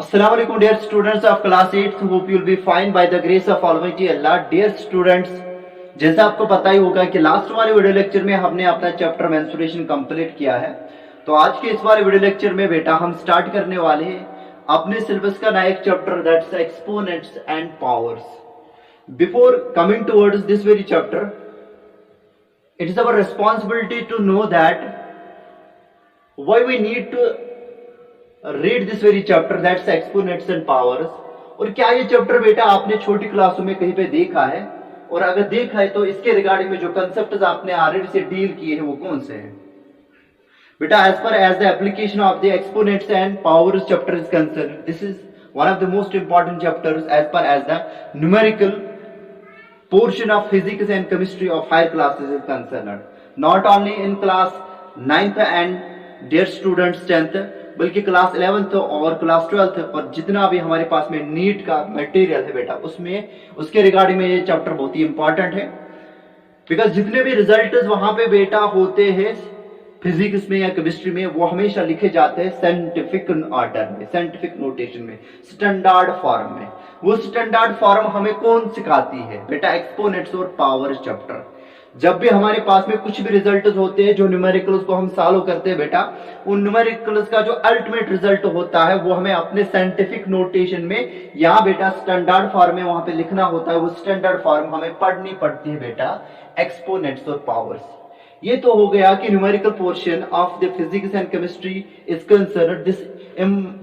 Assalamu alaikum dear students of class 8th. Hope you will be fine by the grace of Almighty Allah. Dear students, जैसा आपको पता ही होगा कि last वाले video lecture में हमने अपना चैप्टर मेंस्ट्रुएशन कंप्लीट किया है। तो आज के इस वाले वीडियो लेक्चर में बेटा हम स्टार्ट करने वाले हैं अपने सिलेबस का नया एक chapter, that's exponents and powers. Before coming towards this very chapter, it is our responsibility to know that why we need to read this very chapter, that's exponents and powers। और क्या ये chapter बेटा आपने छोटी क्लासों में कहीं पे देखा है, और अगर देखा है तो इसके रिगार्डिंग में जो कंसेप्ट आपने ऑलरेडी से डील किए हैं वो कौन से हैं बेटा? As per as the application of the exponents and powers chapter is concern, this is one of the most important chapters as per as the numerical portion of physics and chemistry of higher classes is concerned, not only in class 9th and dear students 10th, बल्कि class 11th और class 12th पर जितना भी हमारे पास में NEET का material है बेटा, उसमें उसके रिगार्डिंग में ये चैप्टर बहुत ही इंपॉर्टेंट है। बिकॉज जितने भी रिजल्ट वहां पे बेटा होते हैं फिजिक्स में या केमिस्ट्री में, वो हमेशा लिखे जाते हैं साइंटिफिक ऑर्डर में, साइंटिफिक नोटेशन में, स्टैंडर्ड फॉर्म में। वो स्टैंडर्ड फॉर्म हमें कौन सिखाती है बेटा? एक्सपोनेंट्स और पावर चैप्टर। जब भी हमारे पास में कुछ भी रिजल्ट होते हैं जो न्यूमेरिकल्स को हम सॉल्व करते हैं बेटा, उन न्यूमेरिकल्स का जो अल्टीमेट रिजल्ट होता है वो हमें अपने साइंटिफिक नोटेशन में यहाँ बेटा स्टैंडर्ड फॉर्म में वहां पे लिखना होता है। वो स्टैंडर्ड फॉर्म हमें पढ़नी पड़ती है बेटा, एक्सपोनेंट्स और पावर्स। ये तो हो गया कि numerical portion of the physics and chemistry is concerned, this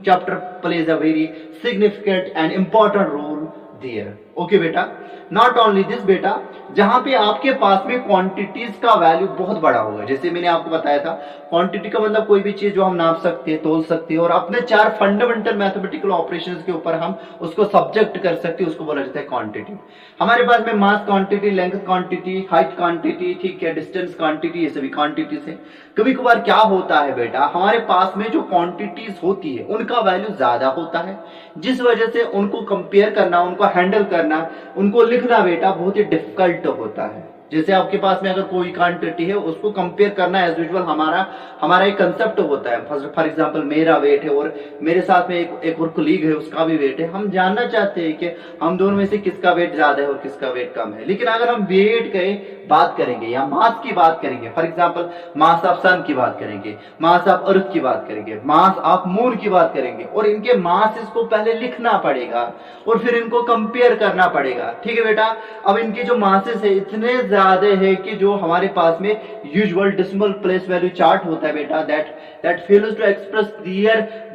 chapter plays a very significant and important role there. Okay बेटा, नॉट ओनली दिस बेटा, जहां पे आपके पास में क्वांटिटीज का वैल्यू बहुत बड़ा होगा। जैसे मैंने आपको बताया था, क्वांटिटी का मतलब कोई भी चीज जो हम नाप सकते हैं, तोल सकते हैं, और अपने 4 फंडामेंटल मैथमेटिकल ऑपरेशंस के ऊपर हम उसको सब्जेक्ट कर सकते हैं, उसको बोला जाता है क्वांटिटी। हमारे पास में mass quantity, length quantity, height quantity, ठीक है, डिस्टेंस क्वांटिटी, ये सभी क्वांटिटीज है। कभी कभार क्या होता है बेटा, हमारे पास में जो क्वांटिटीज होती है उनका वैल्यू ज्यादा होता है, जिस वजह से उनको कंपेयर करना, उनको हैंडल करना, उनको लिखना बेटा बहुत ही डिफिकल्ट होता है। जैसे आपके पास में अगर कोई क्वांटिटी है, उसको कंपेयर करना एज यूजुअल हमारा एक कंसेप्ट होता है। फॉर एग्जांपल मेरा वेट है और मेरे साथ में एक और कोलीग है, उसका भी वेट है। हम जानना चाहते हैं कि हम दोनों में से किसका वेट ज्यादा है और किसका वेट कम है। लेकिन अगर हम वेट की बात करेंगे या मास की बात करेंगे, फॉर एग्जाम्पल मास ऑफ सन की बात करेंगे, मास ऑफ अर्थ की बात करेंगे, मास ऑफ मून की बात करेंगे, और इनके मास को पहले लिखना पड़ेगा और फिर इनको कंपेयर करना पड़ेगा। ठीक है बेटा, अब इनके जो मासेस है इतने ज्यादा है कि जो हमारे पास में usual decimal place value chart होता है बेटा, that fails to express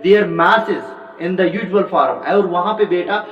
their masses in the usual form, और वहां पे बेटा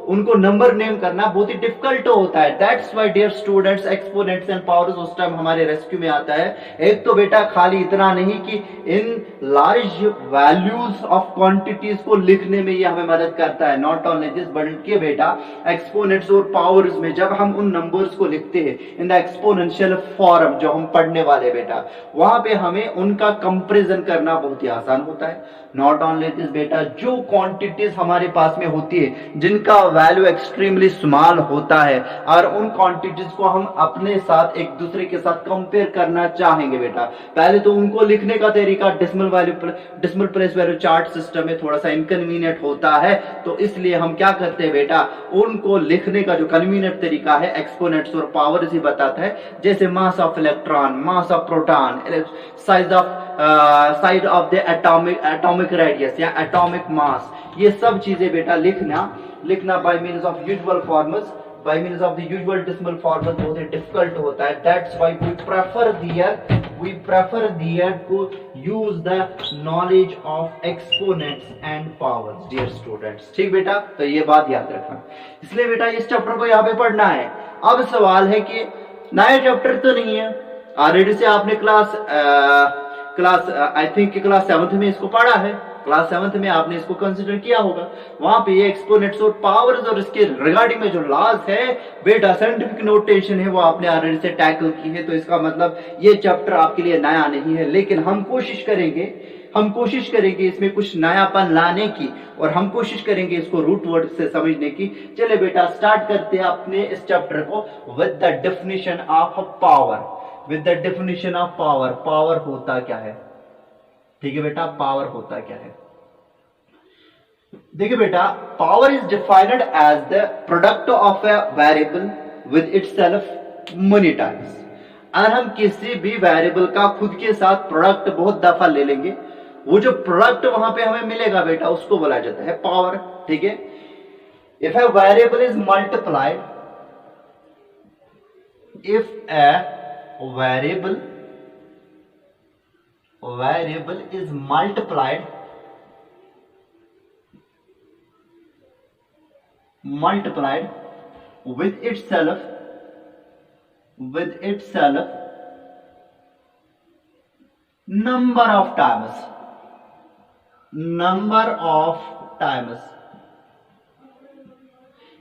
उनको नंबर नेम करना बहुत ही डिफिकल्ट होता है। That's why dear students, exponents and powers उस टाइम हमारे रेस्क्यू में आता है। एक तो बेटा खाली इतना नहीं कि in large values of quantities को लिखने में ये हमें मदद करता है, नॉट ओनली दिस बल्कि बेटा एक्सपोनेंट्स और पावर्स में जब हम उन नंबर्स को लिखते हैं इन द एक्सपोनेंशियल फॉर्म जो हम पढ़ने वाले बेटा, वहां पे हमें उनका कंपैरिजन करना बहुत ही आसान होता है। नॉट ओनली दिस बेटा, जो क्वांटिटीज हमारे पास में होती है जिनका वैल्यू एक्सट्रीमली स्मॉल होता है, और उन क्वांटिटीज को हम अपने साथ एक दूसरे के साथ कंपेयर करना चाहेंगे बेटा, पहले तो उनको लिखने का तरीका decimal place value chart system में थोड़ा सा इनकन्वीनियंट होता है। तो इसलिए हम क्या करते हैं बेटा, उनको लिखने का जो कन्वीनियंट तरीका है एक्सपोनेंट्स और पावर्स ही बताता है। जैसे mass of electron, mass of proton, size of the atomic radius या एटॉमिक मास, ये सब चीजें बेटा लिखना by means of usual formulas, by means of the usual decimal formulas बहुत ही डिफिकल्ट होता है। That's why we prefer there to use the knowledge of exponents and powers dear students. ठीक बेटा, तो ये बात याद रखना। इसलिए बेटा इस चैप्टर को यहाँ पे पढ़ना है। अब सवाल है कि नया चैप्टर तो नहीं है, ऑलरेडी से आपने class I think class 7th में इसको पढ़ा है, क्लास 7th में आपने इसको कंसिडर किया होगा। वहां पे ये एक्सपोनेंट्स और पावर्स और इसके रिगार्डिंग में जो लॉज है बेटा, साइंटिफिक नोटेशन है, वो आपने ऑलरेडी से टैकल की है। तो इसका मतलब ये चैप्टर आपके लिए नया नहीं है, लेकिन हम कोशिश करेंगे इसमें कुछ नयापन लाने की, और हम कोशिश करेंगे इसको रूट वर्ड से समझने की। चले बेटा स्टार्ट करते हैं अपने इस चैप्टर को with the definition of power. With the definition of power, power होता क्या है? ठीक है बेटा, पावर होता क्या है? देखिए बेटा, power is defined as the product of a variable with itself many times. अगर हम किसी भी वेरिएबल का खुद के साथ प्रोडक्ट बहुत दफा ले लेंगे, वो जो प्रोडक्ट वहां पे हमें मिलेगा बेटा, उसको बोला जाता है पावर। ठीक है, if a variable is multiplied, if a variable is multiplied with itself number of times,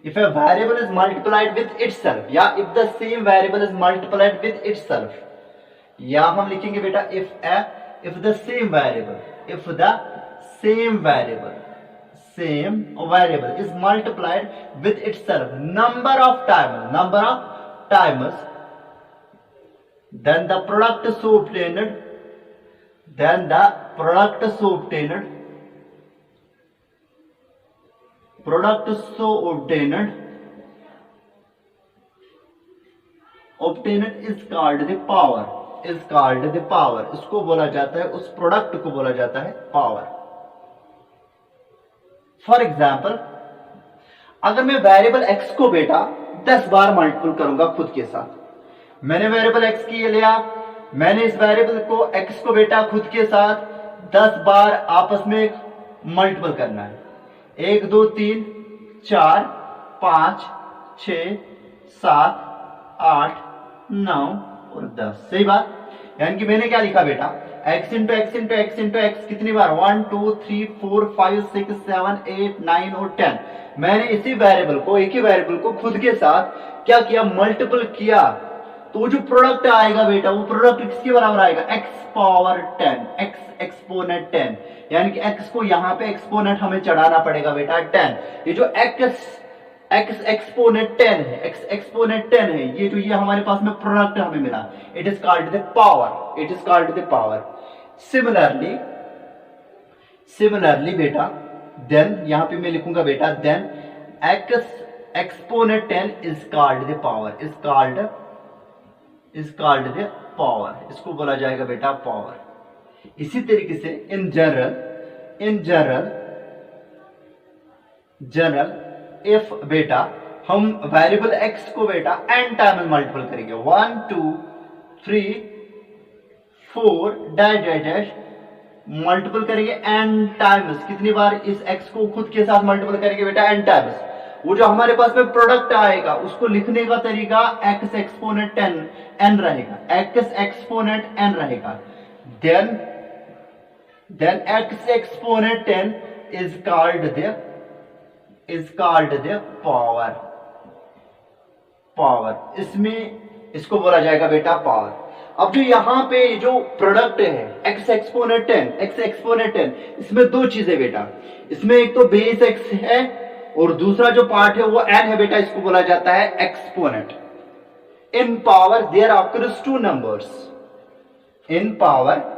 if a variable is multiplied with itself, या if the same variable is multiplied with itself, या हम लिखेंगे बेटा if the same variable is multiplied with itself number of times, then the product so obtained is called the power, इसको बोला जाता है, उस प्रोडक्ट को बोला जाता है पावर। फॉर एग्जाम्पल, अगर मैं वेरिएबल एक्स को बेटा 10 बार मल्टीपल करूंगा खुद के साथ, मैंने वेरिएबल एक्स की लिया, मैंने इस वेरिएबल को एक्स को बेटा खुद के साथ 10 बार आपस में मल्टीपल करना है। 1 2 3 4 5 6 7 8 9 और 10, सही बात। यानी कि मैंने क्या लिखा बेटा, x into x into x into x कितनी बार, 1 2 3 4 5 6 7 8 9 और 10। मैंने इसी वेरिएबल को, एक ही वेरिएबल को खुद के साथ क्या किया, मल्टीपल किया, तो जो प्रोडक्ट आएगा बेटा, वो प्रोडक्ट किसके बराबर आएगा, x पावर 10, x एक्सपोनेंट 10। यानी कि x को यहाँ पे एक्सपोनेंट हमें चढ़ाना पड़ेगा बेटा 10। ये जो x एक्सपोनेंट 10 है, x एक्सपोनेंट 10 है, ये जो ये हमारे पास में प्रोडक्ट हमें मिला, it is called the power. Similarly बेटा, देन यहां पे मैं लिखूंगा बेटा, then x exponent 10 is called the power, इसको बोला जाएगा बेटा पावर। इसी तरीके से इन जनरल इफ बेटा हम वेरिएबल x को बेटा n टाइम मल्टीपल करेंगे, 1 2 3 4 डैश मल्टीपल करेंगे n टाइम्स, कितनी बार इस x को खुद के साथ मल्टीपल करेंगे बेटा n टाइम्स, वो जो हमारे पास में प्रोडक्ट आएगा उसको लिखने का तरीका x एक्सपोनेंट n रहेगा, then x exponent 10 is called the power, इसमें इसको बोला जाएगा बेटा पावर। अब जो यहाँ पे जो प्रोडक्ट है x एक्सपोनेंट 10, इसमें दो चीजें बेटा, इसमें एक तो बेस x है और दूसरा जो पार्ट है वो n है बेटा, इसको बोला जाता है exponent. In power there occurs two numbers, in power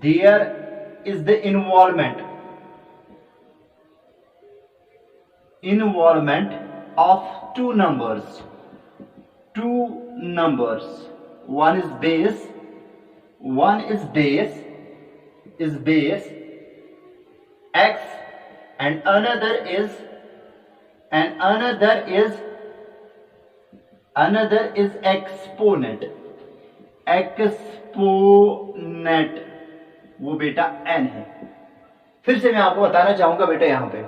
there is the involvement of two numbers, one is base x and another is exponent, वो बेटा n है। फिर से मैं आपको बताना चाहूंगा बेटा, यहाँ पे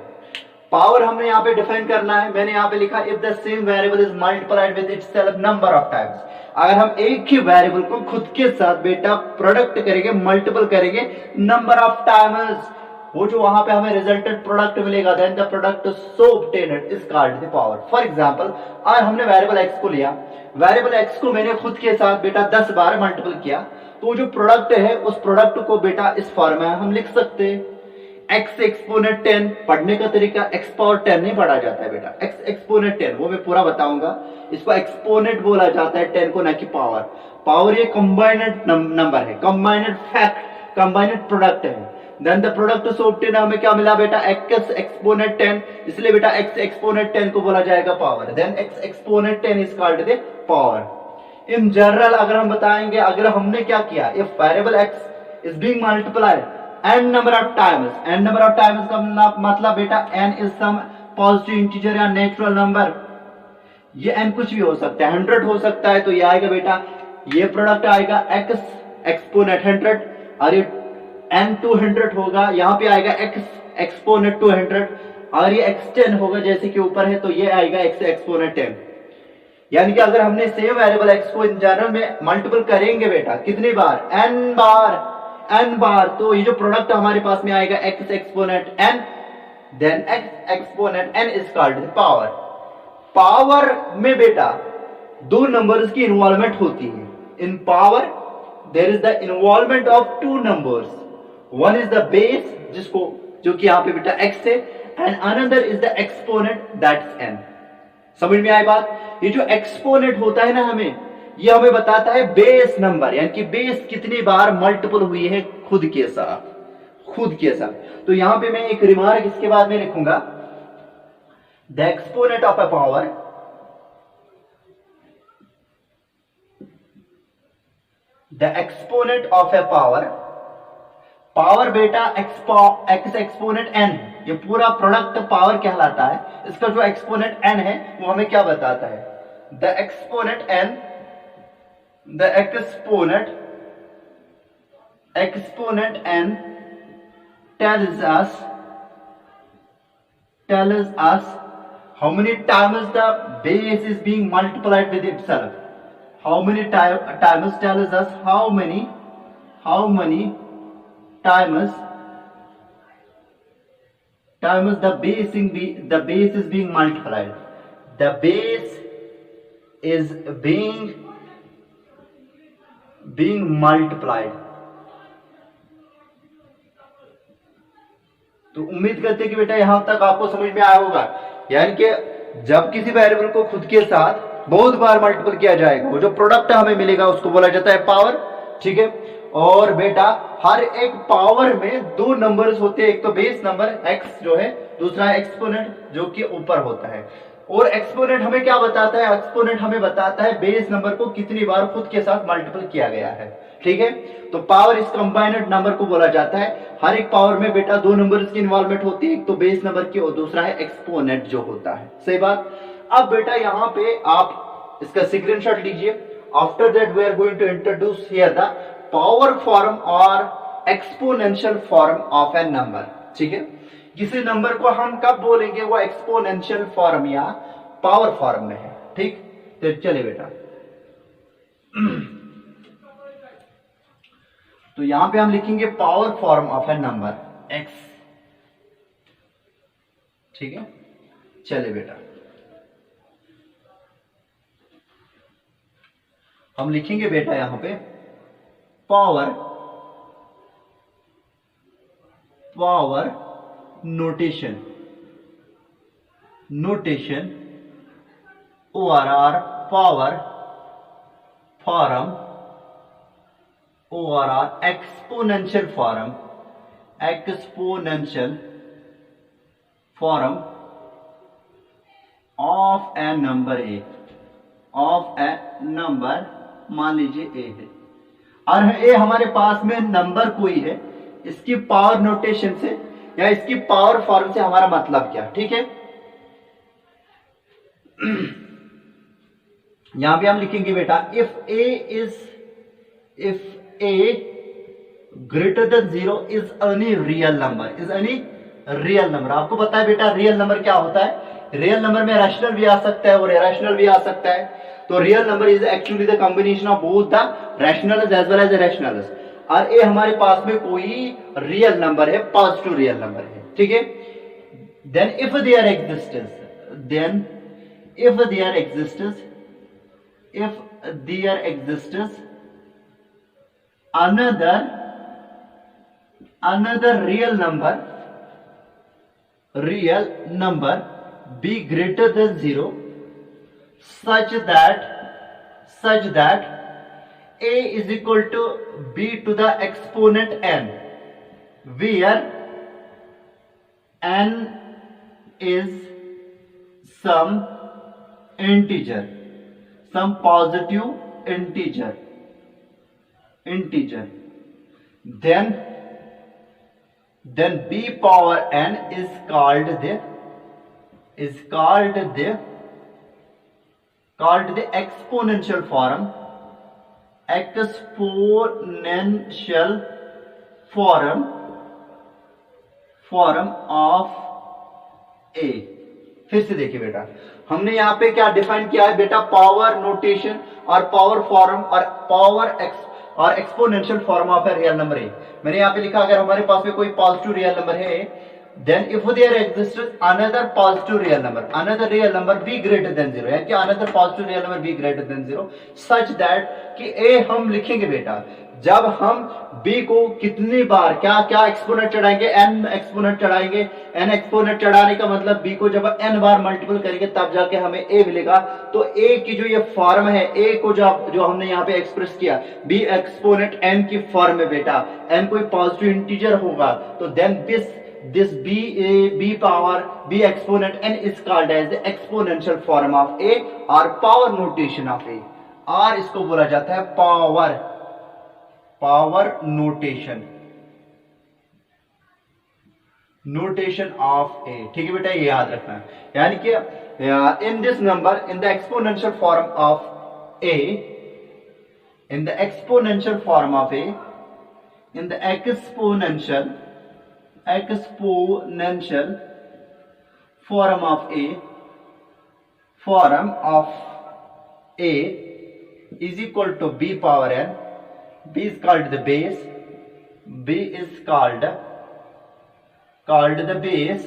पावर हमने यहाँ पे डिफाइन करना है, मैंने यहाँ पे लिखा if the same variable is multiplied with itself number of times. अगर हम एक ही वेरिएबल को खुद के साथ बेटा प्रोडक्ट करेंगे, मल्टीपल करेंगे नंबर ऑफ टाइम्स, वो जो वहां पे हमें रिजल्टेड प्रोडक्ट मिलेगा, then the product so obtained is called the power. For example, आज हमने वेरिएबल x को लिया, वेरिएबल x को मैंने खुद के साथ बेटा 10 बार मल्टीपल किया, तो जो प्रोडक्ट है उस प्रोडक्ट को बेटा इस फॉर्म में हम लिख सकते हैं, x एक्सपोनेंट 10 पढ़ने का तरीका x पावर 10 नहीं पढ़ा जाता है बेटा, x एक्सपोनेंट 10 वो मैं पूरा बताऊंगा। इसको एक्सपोनेंट बोला जाता है 10 को, ना कि पावर। पावर ये कंबाइनेड नंबर है, कंबाइनेड फैक्ट, कंबाइनेड प्रोडक्ट है। देन द प्रोडक्ट ऑफ 10 हमें क्या मिला बेटा, x एक्सपोनेंट 10, इसलिए बेटा x एक्सपोनेंट 10 को बोला जाएगा power. Then x exponent 10 is called the power. In general अगर हम बताएंगे, अगर हमने क्या किया, if variable x is being multiplied n number of times, n number of times का मतलब बेटा n is some positive integer या नेचुरल नंबर। ये n कुछ भी हो सकता है, 100 हो सकता है, तो ये आएगा बेटा, ये प्रोडक्ट आएगा x एक्सपोनेंट 100, और ये n 200 होगा, यहाँ पे आएगा x एक्सपोनेंट 200, और ये x 10 होगा जैसे कि ऊपर है, तो ये आएगा x एक्सपोनेंट 10। यानी कि अगर हमने सेम वेरिएबल x को इन जनरल में मल्टीपल करेंगे बेटा कितनी बार, n बार, तो ये जो प्रोडक्ट हमारे पास में आएगा x exponent n, then x exponent n is called power. Power में बेटा दो नंबर्स की इन्वॉल्वमेंट होती है। In power there is the involvement of two numbers, one is the base, जिसको जो कि यहाँ पे बेटा x है, and another is the exponent that's n। समझ में आई बात? ये जो एक्सपोनेंट होता है ना, हमें ये हमें बताता है बेस नंबर, यानी कि बेस कितनी बार मल्टीपल हुई है खुद के साथ। तो यहां पे मैं एक रिमार्क इसके बाद में लिखूंगा, the exponent of a power, the exponent of A power बेटा x एक्सपोनेंट n, ये पूरा प्रोडक्ट पावर कहलाता है। इसका जो एक्सपोनेंट n है वो हमें क्या बताता है, the exponent n, the exponent n tells us how many times the base is being multiplied with itself. How many times tells us how many times the base is being multiplied. The base is being multiplied. तो उम्मीद करते हैं कि बेटा यहां तक आपको समझ में आया होगा। यानी कि जब किसी वेरिएबल को खुद के साथ बहुत बार मल्टीपल किया जाएगा, वो जो प्रोडक्ट हमें मिलेगा उसको बोला जाता है पावर, ठीक है। और बेटा हर एक पावर में दो नंबर्स होते हैं, एक तो बेस नंबर x जो है, दूसरा है एक्सपोनेंट जो कि ऊपर होता है। और एक्सपोनेंट हमें क्या बताता है, एक्सपोनेंट हमें बताता है बेस नंबर को कितनी बार खुद के साथ मल्टीपल किया गया है, ठीक है। तो पावर इस कंबाइनेड नंबर को बोला जाता है। हर एक पावर में बेटा दो नंबर्स की इन्वॉल्वमेंट होती है, एक तो बेस नंबर की और दूसरा है एक्सपोनेंट जो होता है, सही बात। अब बेटा यहाँ पे आप इसका स्क्रीनशॉट लीजिए। After that we are going to introduce here the power form और exponential form of a number, ठीक है। किसी नंबर को हम कब बोलेंगे, वो एक्सपोनेंशियल फॉर्म या पावर फॉर्म में है, ठीक। तो चलिए बेटा, तो यहां पे हम लिखेंगे power form of a number x, ठीक है। चलिए बेटा, हम लिखेंगे बेटा यहां पे power notation ORR power form ORR exponential form of a number मान लीजिए ए है, और ए हमारे पास में नंबर कोई है, इसकी पावर नोटेशन से या इसकी पावर फॉर्म से हमारा मतलब क्या, ठीक है। यहां पे हम लिखेंगे बेटा if A greater than 0 is any real number. आपको पता है बेटा रियल नंबर क्या होता है, रियल नंबर में रैशनल भी आ सकता है और इरेशनल भी आ सकता है। तो real number is actually the combination of both the rationals as well as irrationals. और ए हमारे पास में कोई रियल नंबर है, पॉजिटिव रियल नंबर है, ठीक है। Then if there existence another real number real number be greater than 0 such that a is equal to b to the exponent n, where n is some integer, some positive integer, then b power n is called the exponential form of a। फिर से देखिए बेटा, हमने यहाँ पे क्या define किया है बेटा, पावर नोटेशन और पावर फॉर्म और exponential form of a real number है। मैंने यहाँ पे लिखा अगर हमारे पास में कोई पॉजिटिव रियल नंबर है, then if there exists another positive real number be greater than 0, यानी कि another positive real number be greater than 0 such that कि a हम लिखेंगे बेटा, जब हम b को कितनी बार क्या क्या एक्सपोनेंट चढ़ाएंगे, n एक्सपोनेंट चढ़ाएंगे। n एक्सपोनेंट चढ़ाने का मतलब b को जब n बार मल्टीपल करेंगे तब जाके हमें a मिलेगा। तो a की जो ये फॉर्म है, a को जो हमने यहाँ पे एक्सप्रेस किया b एक्सपोनेंट n की फॉर्म में बेटा, n कोई पॉजिटिव इंटीजर होगा तो then this b power b exponent n is called as the exponential form of a or power notation of a, और इसको बोला जाता है पावर नोटेशन ऑफ ए। ठीक है बेटा, ये याद रखना है। यानी कि in this number in the exponential form of A, in the exponential form of A, in the exponential form of a is equal to b power n. b is called the base, b is called the base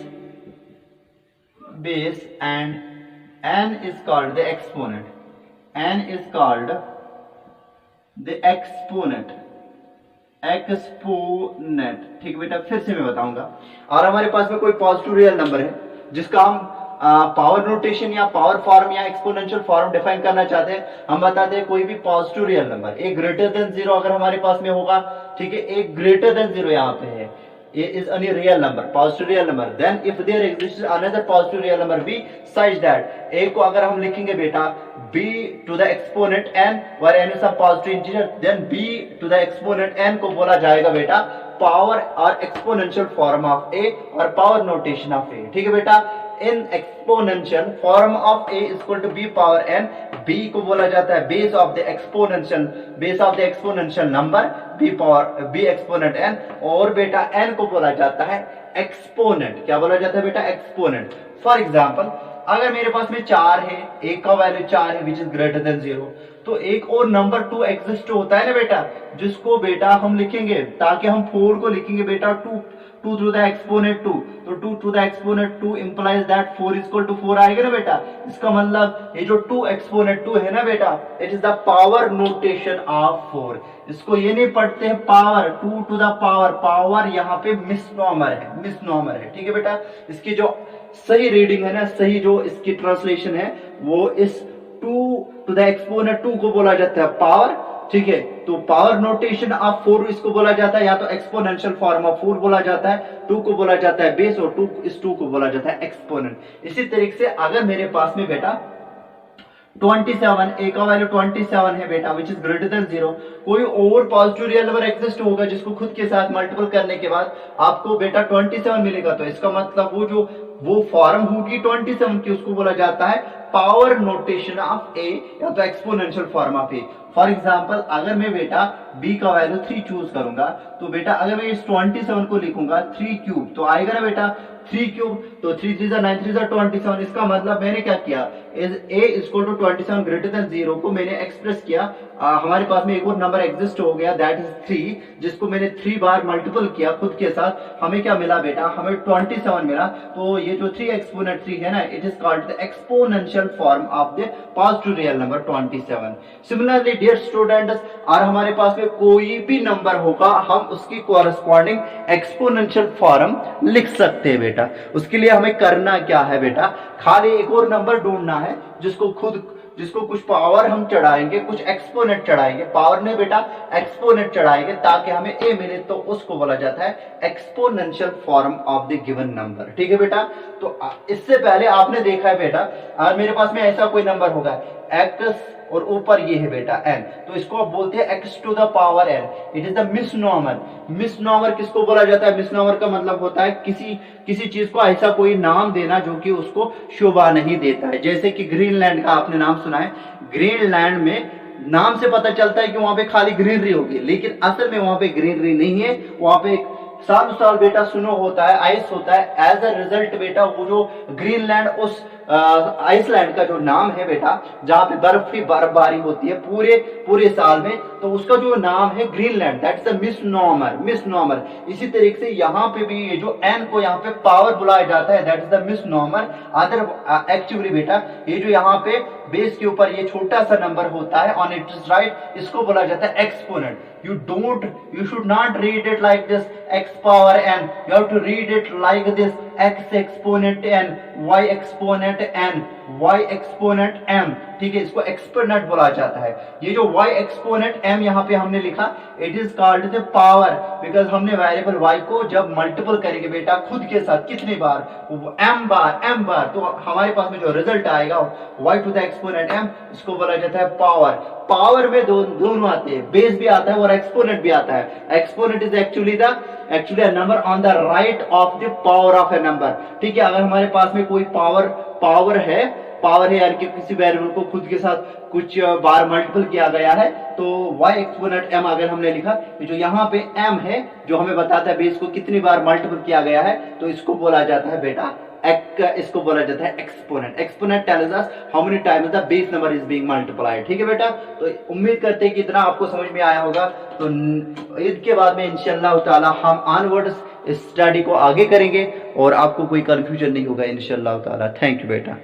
and n is called the exponent, exponent. ठीक बेटा, फिर से मैं बताऊंगा। और हमारे पास में कोई पॉजिटिव रियल नंबर है जिसका हम पावर नोटेशन या पावर फॉर्म या एक्सपोनेंशियल फॉर्म डिफाइन करना चाहते हैं। हम बताते हैं कोई भी positive real number A greater than 0 अगर हमारे पास में होगा, ठीक है, ए ग्रेटर देन 0 यहाँ पे है, a is any real number, positive real number, then if there exists another positive real number b such that a को अगर हम लिखेंगे बेटा b to the exponent n where n is a positive integer, then b to the exponent n को बोला जाएगा बेटा power और एक्सपोनेंशियल फॉर्म ऑफ a और पावर नोटेशन ऑफ a। ठीक है बेटा, in exponential form of a is equal to b power n, b को बोला जाता है base of the exponential number b exponent n, और बेटा n को बोला जाता है एक्सपोनेंट। क्या बोला जाता है बेटा? एक्सपोनेंट। फॉर एग्जांपल अगर मेरे पास में 4 है, एक का वैल्यू 4 है विच इज ग्रेटर देन 0, तो एक और नंबर 2 एग्जिस्ट होता है ना बेटा, जिसको बेटा हम लिखेंगे, ताकि हम 4 को लिखेंगे बेटा 2 टू द एक्सपोनेंट 2, तो 2 to the exponent 2 implies that 4 is equal to 4 आएगा ना बेटा। इसका मतलब ये जो 2 एक्सपोनेंट 2 है ना बेटा, it is the power notation of 4। इसको ये नहीं पढ़ते हैं पावर 2 टू द पावर यहाँ पे मिसनॉमर है। ठीक है बेटा, इसकी जो सही रीडिंग है ना, सही जो इसकी ट्रांसलेशन है, वो इस 2 टू द एक्सपोनेंट 2 को बोला जाता है पावर। ठीक है, तो पावर नोटेशन ऑफ 4 इसको बोला जाता है, या तो एक्सपोनेंशियल फॉर्म ऑफ 4 बोला जाता है, 2 को बोला जाता है बेस, और 2 को बोला जाता है एक्सपोनेंट। इसी तरीके से अगर मेरे पास में बेटा 27, ए का वैल्यू 27 है बेटा विच इज ग्रेटर देन 0, कोई और पॉजिटिव रियल नंबर एग्जिस्ट होगा जिसको खुद के साथ मल्टीपल करने के बाद आपको बेटा 27 मिलेगा, तो इसका मतलब वो फॉर्म होगी 27 की, उसको बोला जाता है पावर नोटेशन ऑफ ए, या तो exponential form of A. For example अगर मैं बेटा b का वैल्यू 3 चूज करूंगा, तो बेटा अगर मैं इस 27 को लिखूंगा 3 क्यूब, तो आएगा ना बेटा 3 क्यूब, तो 3 3 9 3 27। इसका मतलब मैंने क्या किया, a equal to 27 greater than 0 को मैंने एक्सप्रेस किया। हमारे पास में एक और नंबर एग्जिस्ट हो गया दैट इज 3, जिसको मैंने 3 बार मल्टीपल किया खुद के साथ, हमें क्या मिला बेटा, हमें 27 मिला। तो ये ये जो 3 एक्सपोनेंट 3 है ना, it is called the exponential form of the positive real number 27। Similarly dear students, और हमारे पास में कोई भी नंबर होगा, हम उसकी कॉरेस्पॉन्डिंग एक्सपोनेंशियल फॉर्म लिख सकते हैं बेटा। उसके लिए हमें करना क्या है बेटा, खाली एक और नंबर ढूंढना है जिसको कुछ पावर हम चढ़ाएंगे, कुछ एक्सपोनेंट चढ़ाएंगे, पावर ने बेटा एक्सपोनेंट चढ़ाएंगे ताकि हमें ए मिले, तो उसको बोला जाता है exponential form of the given number. ठीक है बेटा। तो इससे पहले आपने देखा है बेटा, अगर मेरे पास में ऐसा कोई नंबर होगा एक्स और ऊपर ये है बेटा n, तो इसको आप बोलते हैं x to the power n। It is the misnomer. Misnomer किसको बोला जाता है? मिसनॉमर का मतलब होता है किसी चीज को ऐसा कोई नाम देना जो कि उसको शोभा नहीं देता है। जैसे कि ग्रीनलैंड का आपने नाम सुना है। ग्रीनलैंड में नाम से पता चलता है कि वहां पे खाली ग्रीनरी होगी, लेकिन असल में वहां पे ग्रीनरी नहीं है। वहां पे सालों साल बेटा स्नो होता है, आइस होता है। एज अ रिजल्ट बेटा वो जो ग्रीनलैंड, उस आइसलैंड का जो नाम है बेटा, जहां पे बर्फबारी होती है पूरे साल में, तो उसका जो नाम है ग्रीनलैंड। That's a मिसनॉमर। इसी तरीके से यहाँ पे भी ये जो एन को यहाँ पे पावर बुलाया जाता है, that is the misnomer. Other actually बेटा ये जो यहाँ पे बेस के ऊपर ये छोटा सा नंबर होता है ऑन इट्स राइट, इसको बोला जाता है exponent. You should not read it like this x power n. You have to read it like this x exponent n, y exponent n, y exponent m। ठीक है, इसको exponent बोला जाता है। ये जो y एक्सपोनेंट m यहाँ पे हमने लिखा, it is called the power, because हमने वेरिएबल y को जब मल्टीपल करेंगे बेटा खुद के साथ कितनी बार, m बार, तो हमारे पास में जो रिजल्ट आएगा y to the exponent m, इसको बोला जाता है पावर। पावर में दोनों आते हैं, बेस भी आता है और एक्सपोनेंट भी आता है। Exponent is actually a number on the right of the power of a number। ठीक है, अगर हमारे पास में कोई पावर है यार कि किसी वेरिएबल को खुद के साथ कुछ बार मल्टीपल किया गया है, तो y एक्सपोनेंट m अगर हमने लिखा, जो यहाँ पे m है जो हमें बताता है बेस को कितनी बार मल्टीपल किया गया है, तो इसको बोला जाता है बेटा इसको बोला जाता है exponent. Exponent tells us how many times the base number is being multiplied. ठीक है बेटा, तो उम्मीद करते हैं कि इतना आपको समझ में आया होगा। तो ईद के बाद में इंशाअल्लाह ताला हम ऑनवर्ड्स स्टडी को आगे करेंगे और आपको कोई कंफ्यूजन नहीं होगा इंशाअल्लाह ताला। थैंक यू बेटा।